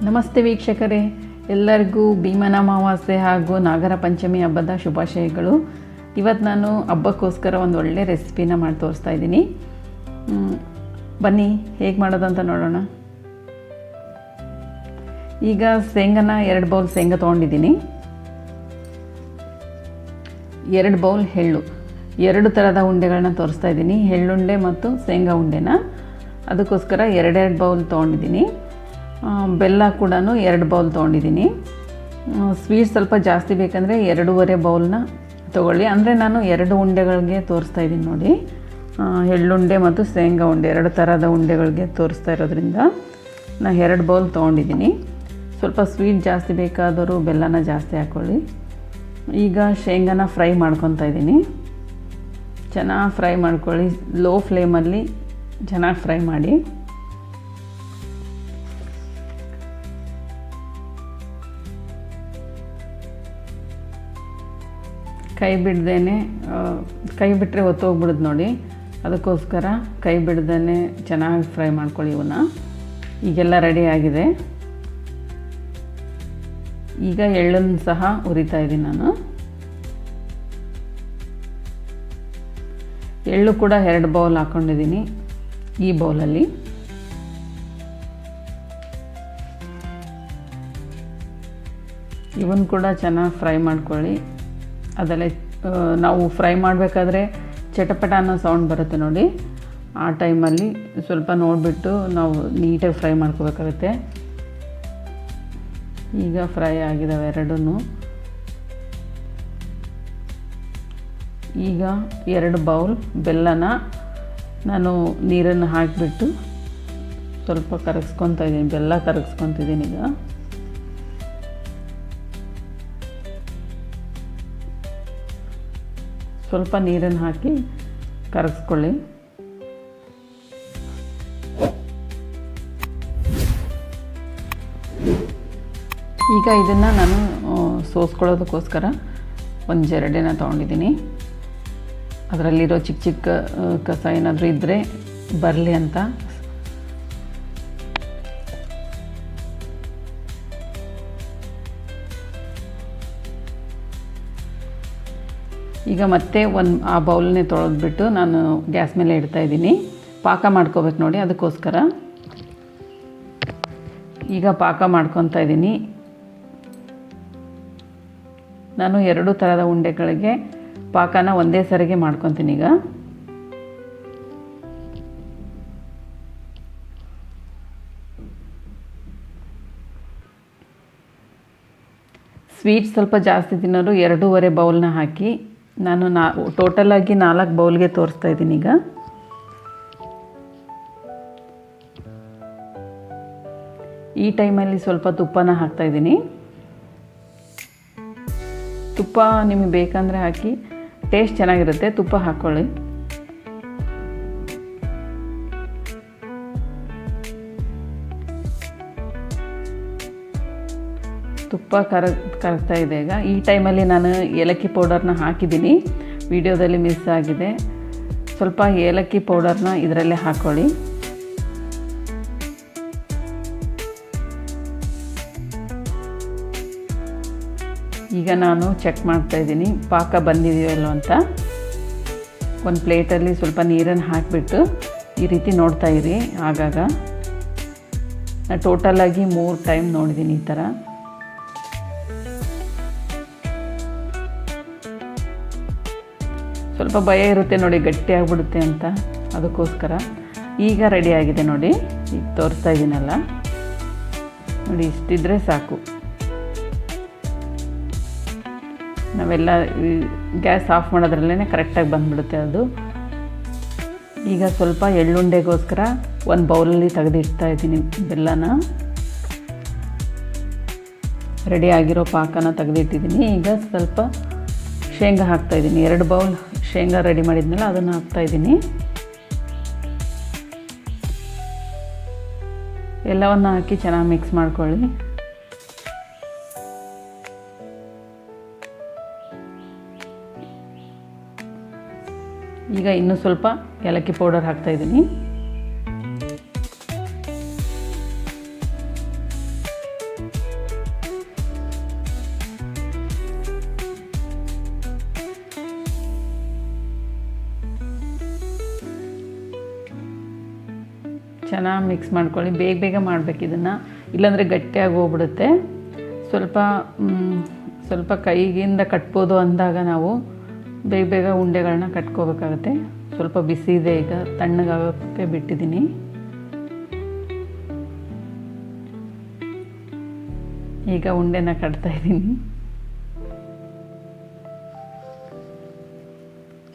ನಮಸ್ತೆ ವೀಕ್ಷಕರೇ, ಎಲ್ಲರಿಗೂ ಭೀಮನ ಅಮಾವಾಸ್ಯೆ ಹಾಗೂ ನಾಗರ ಪಂಚಮಿ ಹಬ್ಬದ ಶುಭಾಶಯಗಳು. ಇವತ್ತು ನಾನು ಹಬ್ಬಕ್ಕೋಸ್ಕರ ಒಂದು ಒಳ್ಳೆ ರೆಸಿಪಿನ ಮಾಡಿ ತೋರಿಸ್ತಾ ಇದ್ದೀನಿ. ಬನ್ನಿ ಹೇಗೆ ಮಾಡೋದಂತ ನೋಡೋಣ. ಈಗ ಶೇಂಗಾನ 2 ಬೌಲ್ ಶೇಂಗಾ ತೊಗೊಂಡಿದ್ದೀನಿ. 2 ಬೌಲ್ ಎಳ್ಳು, 2 ಥರದ ಉಂಡೆಗಳನ್ನ ತೋರಿಸ್ತಾ ಇದ್ದೀನಿ, ಎಳ್ಳುಂಡೆ ಮತ್ತು ಶೇಂಗಾ ಉಂಡೆನ. ಅದಕ್ಕೋಸ್ಕರ 2 ಬೌಲ್ ತೊಗೊಂಡಿದ್ದೀನಿ. ಬೆಲ್ಲ ಕೂಡ 2 ಬೌಲ್ ತೊಗೊಂಡಿದ್ದೀನಿ. ಸ್ವೀಟ್ ಸ್ವಲ್ಪ ಜಾಸ್ತಿ ಬೇಕಂದರೆ 2.5 ಬೌಲ್ನ ತೊಗೊಳ್ಳಿ. ಅಂದರೆ ನಾನು 2 ಉಂಡೆಗಳಿಗೆ ತೋರಿಸ್ತಾ ಇದ್ದೀನಿ ನೋಡಿ. ಎಳ್ಳುಂಡೆ ಮತ್ತು ಶೇಂಗಾ ಉಂಡೆ 2 ಥರದ ಉಂಡೆಗಳಿಗೆ ತೋರಿಸ್ತಾ ಇರೋದ್ರಿಂದ ನಾನು 2 ಬೌಲ್ ತೊಗೊಂಡಿದ್ದೀನಿ. ಸ್ವಲ್ಪ ಸ್ವೀಟ್ ಜಾಸ್ತಿ ಬೇಕಾದರೂ ಬೆಲ್ಲನ ಜಾಸ್ತಿ ಹಾಕ್ಕೊಳ್ಳಿ. ಈಗ ಶೇಂಗಾನ ಫ್ರೈ ಮಾಡ್ಕೊತಾ ಇದ್ದೀನಿ. ಚೆನ್ನಾಗಿ ಫ್ರೈ ಮಾಡ್ಕೊಳ್ಳಿ, ಲೋ ಫ್ಲೇಮಲ್ಲಿ ಚೆನ್ನಾಗಿ ಫ್ರೈ ಮಾಡಿ. ಕೈ ಬಿಟ್ಟರೆ ಹೊತ್ತೋಗ್ಬಿಡುತ್ತೆ ನೋಡಿ, ಅದಕ್ಕೋಸ್ಕರ ಕೈ ಬಿಡ್ದೇ ಚೆನ್ನಾಗಿ ಫ್ರೈ ಮಾಡ್ಕೊಳ್ಳಿ ಇವನ್ನ. ಈಗೆಲ್ಲ ರೆಡಿ ಆಗಿದೆ. ಈಗ ಎಳ್ಳನ್ನು ಸಹ ಹುರಿತಾ ಇದ್ದೀನಿ ನಾನು. ಎಳ್ಳು ಕೂಡ 2 ಬೌಲ್ ಹಾಕ್ಕೊಂಡಿದ್ದೀನಿ ಈ ಬೌಲಲ್ಲಿ. ಇವನ್ ಕೂಡ ಚೆನ್ನಾಗಿ ಫ್ರೈ ಮಾಡ್ಕೊಳ್ಳಿ. ಅದಲ್ಲೇ ನಾವು ಫ್ರೈ ಮಾಡಬೇಕಾದ್ರೆ ಚಟಪಟ ಅನ್ನೋ ಸೌಂಡ್ ಬರುತ್ತೆ ನೋಡಿ, ಆ ಟೈಮಲ್ಲಿ ಸ್ವಲ್ಪ ನೋಡಿಬಿಟ್ಟು ನಾವು ನೀಟಾಗಿ ಫ್ರೈ ಮಾಡ್ಕೋಬೇಕಾಗುತ್ತೆ. ಈಗ ಫ್ರೈ ಆಗಿದ್ದಾವೆ 2. ಈಗ 2 ಬೌಲ್ ಬೆಲ್ಲನ ನಾನು ನೀರನ್ನು ಹಾಕಿಬಿಟ್ಟು ಸ್ವಲ್ಪ ಕರಗಿಸ್ಕೊತಾ ಇದ್ದೀನಿ. ಬೆಲ್ಲ ಕರಗಿಸ್ಕೊತಿದ್ದೀನಿ. ಈಗ ಸ್ವಲ್ಪ ನೀರನ್ನು ಹಾಕಿ ಕರಗಿಸ್ಕೊಳ್ಳಿ. ಈಗ ಇದನ್ನು ನಾನು ಸೋಸ್ಕೊಳ್ಳೋದಕ್ಕೋಸ್ಕರ ಒಂದು ಜರಡಿನ ತೊಗೊಂಡಿದ್ದೀನಿ. ಅದರಲ್ಲಿರೋ ಚಿಕ್ಕ ಚಿಕ್ಕ ಕಸ ಏನಾದರೂ ಇದ್ದರೆ ಬರಲಿ ಅಂತ. ಈಗ ಮತ್ತೆ ಆ ಬೌಲ್ನೇ ತೊಳೆದ್ಬಿಟ್ಟು ನಾನು ಗ್ಯಾಸ್ ಮೇಲೆ ಇಡ್ತಾಯಿದ್ದೀನಿ. ಪಾಕ ಮಾಡ್ಕೋಬೇಕು ನೋಡಿ, ಅದಕ್ಕೋಸ್ಕರ ಈಗ ಪಾಕ ಮಾಡ್ಕೊತಾ ಇದ್ದೀನಿ. ನಾನು 2 ಥರದ ಉಂಡೆಗಳಿಗೆ ಪಾಕನ ಒಂದೇ ಸರಿಗೆ ಮಾಡ್ಕೊತೀನಿ. ಈಗ ಸ್ವೀಟ್ ಸ್ವಲ್ಪ ಜಾಸ್ತಿ ತಿನ್ನೋರು 2.5 ಬೌಲ್ನ ಹಾಕಿ. ನಾನು ಟೋಟಲಾಗಿ 4 ಬೌಲ್ಗೆ ತೋರಿಸ್ತಾ ಇದ್ದೀನಿ. ಈಗ ಈ ಟೈಮಲ್ಲಿ ಸ್ವಲ್ಪ ತುಪ್ಪನ ಹಾಕ್ತಾಯಿದ್ದೀನಿ. ತುಪ್ಪ ನಿಮಗೆ ಬೇಕಂದರೆ ಹಾಕಿ, ಟೇಸ್ಟ್ ಚೆನ್ನಾಗಿರುತ್ತೆ. ತುಪ್ಪ ಹಾಕ್ಕೊಳ್ಳಿ. ತುಪ್ಪ ಕರಗ್ತಾ ಇದೆ. ಈಗ ಈ ಟೈಮಲ್ಲಿ ನಾನು ಏಲಕ್ಕಿ ಪೌಡರ್ನ ಹಾಕಿದ್ದೀನಿ, ವಿಡಿಯೋದಲ್ಲಿ ಮಿಸ್ ಆಗಿದೆ. ಸ್ವಲ್ಪ ಏಲಕ್ಕಿ ಪೌಡರ್ನ ಇದರಲ್ಲೇ ಹಾಕ್ಕೊಳ್ಳಿ. ಈಗ ನಾನು ಚೆಕ್ ಮಾಡ್ತಾಯಿದ್ದೀನಿ ಪಾಕ ಬಂದಿದೆಯಲ್ಲೋ ಅಂತ. ಒಂದು ಪ್ಲೇಟಲ್ಲಿ ಸ್ವಲ್ಪ ನೀರನ್ನು ಹಾಕಿಬಿಟ್ಟು ಈ ರೀತಿ ನೋಡ್ತಾ ಇರಿ ಆಗಾಗ. ನಾನು ಟೋಟಲಾಗಿ 3 ಟೈಮ್ ನೋಡಿದ್ದೀನಿ ಈ ಥರ. ಸ್ವಲ್ಪ ಭಯ ಇರುತ್ತೆ ನೋಡಿ, ಗಟ್ಟಿ ಆಗಿಬಿಡುತ್ತೆ ಅಂತ, ಅದಕ್ಕೋಸ್ಕರ. ಈಗ ರೆಡಿ ಆಗಿದೆ ನೋಡಿ, ಈಗ ತೋರಿಸ್ತಾ ಇದ್ದೀನಲ್ಲ ನೋಡಿ, ಇಷ್ಟಿದ್ರೆ ಸಾಕು. ನಾವೆಲ್ಲ ಗ್ಯಾಸ್ ಆಫ್ ಮಾಡೋದ್ರಲ್ಲೇ ಕರೆಕ್ಟಾಗಿ ಬಂದುಬಿಡುತ್ತೆ ಅದು. ಈಗ ಸ್ವಲ್ಪ ಎಳ್ಳುಂಡೆಗೋಸ್ಕರ ಒಂದು ಬೌಲಲ್ಲಿ ತೆಗೆದಿಡ್ತಾ ಇದ್ದೀನಿ ಬೆಲ್ಲನ. ರೆಡಿ ಆಗಿರೋ ಪಾಕನ ತೆಗೆದಿಟ್ಟಿದ್ದೀನಿ. ಈಗ ಸ್ವಲ್ಪ ಶೇಂಗಾ ಹಾಕ್ತಾಯಿದ್ದೀನಿ. 2 ಬೌಲ್ ಶೇಂಗಾ ರೆಡಿ ಮಾಡಿದ್ನಲ್ಲ, ಅದನ್ನು ಹಾಕ್ತಾಯಿದ್ದೀನಿ. ಎಲ್ಲವನ್ನು ಹಾಕಿ ಚೆನ್ನಾಗಿ ಮಿಕ್ಸ್ ಮಾಡ್ಕೊಳ್ಳಿ. ಈಗ ಇನ್ನೂ ಸ್ವಲ್ಪ ಏಲಕ್ಕಿ ಪೌಡರ್ ಹಾಕ್ತಾಯಿದ್ದೀನಿ. ಚೆನ್ನಾಗಿ ಮಿಕ್ಸ್ ಮಾಡ್ಕೊಳ್ಳಿ. ಬೇಗ ಬೇಗ ಮಾಡಬೇಕು ಇದನ್ನು, ಇಲ್ಲಾಂದರೆ ಗಟ್ಟಿಯಾಗಿ ಹೋಗ್ಬಿಡುತ್ತೆ. ಸ್ವಲ್ಪ ಕೈಗಿಂದ ಕಟ್ಬೋದು ಅಂದಾಗ ನಾವು ಬೇಗ ಬೇಗ ಉಂಡೆಗಳನ್ನ ಕಟ್ಕೋಬೇಕಾಗತ್ತೆ. ಸ್ವಲ್ಪ ಬಿಸಿ ಇದೆ, ಈಗ ತಣ್ಣಗಾಗೋಕ್ಕೆ ಬಿಟ್ಟಿದ್ದೀನಿ. ಈಗ ಉಂಡೆನ ಕಟ್ತಾಯಿದ್ದೀನಿ.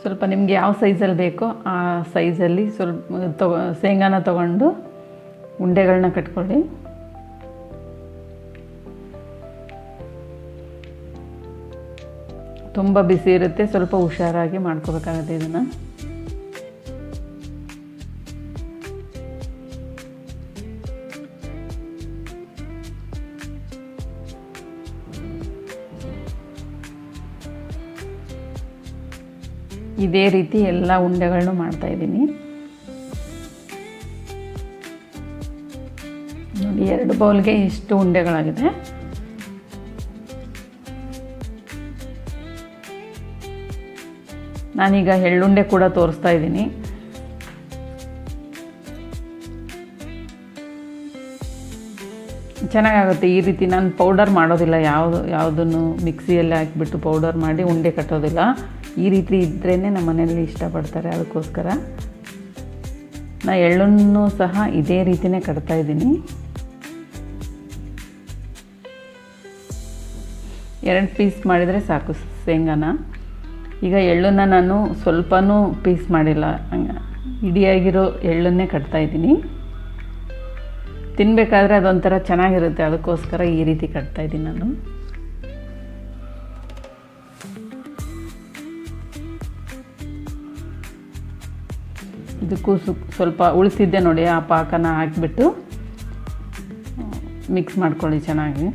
ಸ್ವಲ್ಪ ನಿಮಗೆ ಯಾವ ಸೈಜಲ್ಲಿ ಬೇಕೋ ಆ ಸೈಜಲ್ಲಿ ಸ್ವಲ್ಪ ಶೇಂಗಾನ ತೊಗೊಂಡು ಉಂಡೆಗಳನ್ನ ಕಟ್ಕೊಳ್ಳಿ. ತುಂಬ ಬಿಸಿ ಇರುತ್ತೆ, ಸ್ವಲ್ಪ ಹುಷಾರಾಗಿ ಮಾಡ್ಕೋಬೇಕಾಗುತ್ತೆ ಇದನ್ನು. ಇದೇ ರೀತಿ ಎಲ್ಲ ಉಂಡೆಗಳನ್ನು ಮಾಡ್ತಾಯಿದ್ದೀನಿ. ನೋಡಿ 2 ಬೌಲ್ಗೆ ಇಷ್ಟು ಉಂಡೆಗಳಾಗಿದೆ. ನಾನೀಗ ಎಳ್ಳುಂಡೆ ಕೂಡ ತೋರಿಸ್ತಾ ಇದ್ದೀನಿ. ಚೆನ್ನಾಗಾಗುತ್ತೆ ಈ ರೀತಿ. ನಾನು ಪೌಡರ್ ಮಾಡೋದಿಲ್ಲ, ಯಾವುದನ್ನು ಮಿಕ್ಸಿಯಲ್ಲಿ ಹಾಕಿಬಿಟ್ಟು ಪೌಡರ್ ಮಾಡಿ ಉಂಡೆ ಕಟ್ಟೋದಿಲ್ಲ. ಈ ರೀತಿ ಇದ್ರೇ ನಮ್ಮ ಮನೆಯಲ್ಲಿ ಇಷ್ಟಪಡ್ತಾರೆ, ಅದಕ್ಕೋಸ್ಕರ ನಾನು ಎಳ್ಳನ್ನು ಸಹ ಇದೇ ರೀತಿಯೇ ಕಟ್ತಾಯಿದ್ದೀನಿ. 2 ಪೀಸ್ ಮಾಡಿದರೆ ಸಾಕು ಶೇಂಗಾನ. ಈಗ ಎಳ್ಳನ್ನು ನಾನು ಸ್ವಲ್ಪನೂ ಪೀಸ್ ಮಾಡಿಲ್ಲ, ಇಡಿಯಾಗಿರೋ ಎಳ್ಳನ್ನೇ ಕಟ್ತಾಯಿದ್ದೀನಿ. ತಿನ್ನಬೇಕಾದ್ರೆ ಅದೊಂಥರ ಚೆನ್ನಾಗಿರುತ್ತೆ, ಅದಕ್ಕೋಸ್ಕರ ಈ ರೀತಿ ಕಟ್ತಾಯಿದ್ದೀನಿ ನಾನು. ಇದಕ್ಕೂ ಸ್ವಲ್ಪ ಉಳಿಸಿದ್ದೆ ನೋಡಿ, ಆ ಪಾಕನ ಹಾಕಿಬಿಟ್ಟು ಮಿಕ್ಸ್ ಮಾಡ್ಕೊಳ್ಳಿ ಚೆನ್ನಾಗಿ.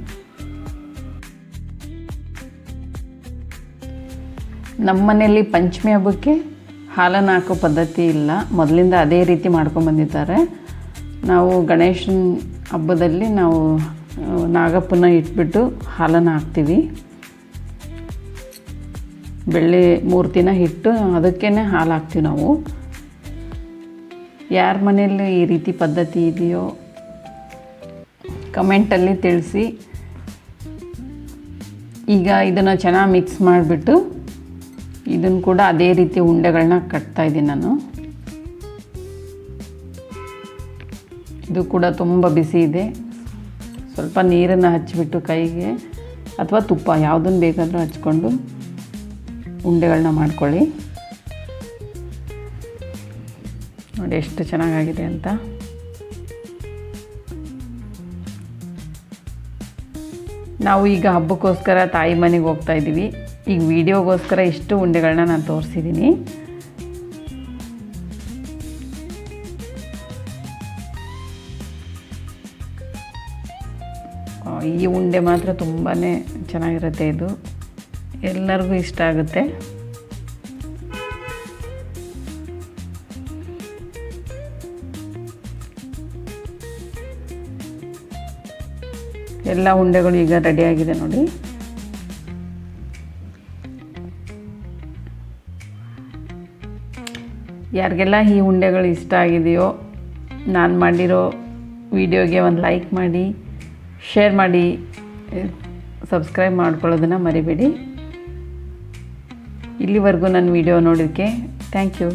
ನಮ್ಮ ಮನೆಯಲ್ಲಿ ಪಂಚಮಿ ಹಬ್ಬಕ್ಕೆ ಹಾಲನ್ನು ಹಾಕೋ ಪದ್ಧತಿ ಇಲ್ಲ, ಮೊದಲಿಂದ ಅದೇ ರೀತಿ ಮಾಡ್ಕೊಂಬಂದಿದ್ದಾರೆ. ನಾವು ಗಣೇಶನ ಹಬ್ಬದಲ್ಲಿ ನಾವು ನಾಗಪ್ಪನ ಇಟ್ಬಿಟ್ಟು ಹಾಲನ್ನು ಹಾಕ್ತೀವಿ. ಬೆಳ್ಳಿ ಮೂರ್ತಿನ ಇಟ್ಟು ಅದಕ್ಕೇ ಹಾಲು ಹಾಕ್ತೀವಿ ನಾವು. ಯಾರ ಮನೆಯಲ್ಲಿ ಈ ರೀತಿ ಪದ್ಧತಿ ಇದೆಯೋ ಕಮೆಂಟಲ್ಲಿ ತಿಳಿಸಿ. ಈಗ ಇದನ್ನು ಚೆನ್ನಾಗಿ ಮಿಕ್ಸ್ ಮಾಡಿಬಿಟ್ಟು ಇದನ್ನು ಕೂಡ ಅದೇ ರೀತಿ ಉಂಡೆಗಳನ್ನ ಕಟ್ತಾಯಿದ್ದೀನಿ ನಾನು. ಇದು ಕೂಡ ತುಂಬ ಬಿಸಿ ಇದೆ. ಸ್ವಲ್ಪ ನೀರನ್ನು ಹಚ್ಚಿಬಿಟ್ಟು ಕೈಗೆ ಅಥವಾ ತುಪ್ಪ ಯಾವುದನ್ನು ಬೇಕಾದರೂ ಹಚ್ಕೊಂಡು ಉಂಡೆಗಳನ್ನ ಮಾಡ್ಕೊಳ್ಳಿ. ನೋಡಿ ಎಷ್ಟು ಚೆನ್ನಾಗಾಗಿದೆ ಅಂತ. ನಾವು ಈಗ ಹಬ್ಬಕ್ಕೋಸ್ಕರ ತಾಯಿ ಮನೆಗೆ ಹೋಗ್ತಾ ಇದ್ದೀವಿ. ಈಗ ವಿಡಿಯೋಗೋಸ್ಕರ ಇಷ್ಟು ಉಂಡೆಗಳನ್ನ ನಾನು ತೋರಿಸಿದ್ದೀನಿ. ಈ ಉಂಡೆ ಮಾತ್ರ ತುಂಬಾ ಚೆನ್ನಾಗಿರುತ್ತೆ, ಇದು ಎಲ್ಲರಿಗೂ ಇಷ್ಟ ಆಗುತ್ತೆ. ಎಲ್ಲ ಉಂಡೆಗಳು ಈಗ ರೆಡಿಯಾಗಿದೆ ನೋಡಿ. ಯಾರಿಗೆಲ್ಲ ಈ ಉಂಡೆಗಳು ಇಷ್ಟ ಆಗಿದೆಯೋ ನಾನು ಮಾಡಿರೋ ವಿಡಿಯೋಗೆ ಒಂದು ಲೈಕ್ ಮಾಡಿ, ಶೇರ್ ಮಾಡಿ, ಸಬ್ಸ್ಕ್ರೈಬ್ ಮಾಡ್ಕೊಳ್ಳೋದನ್ನು ಮರಿಬೇಡಿ. ಇಲ್ಲಿವರೆಗೂ ನನ್ನ ವಿಡಿಯೋ ನೋಡೋದಕ್ಕೆ ಥ್ಯಾಂಕ್ ಯು.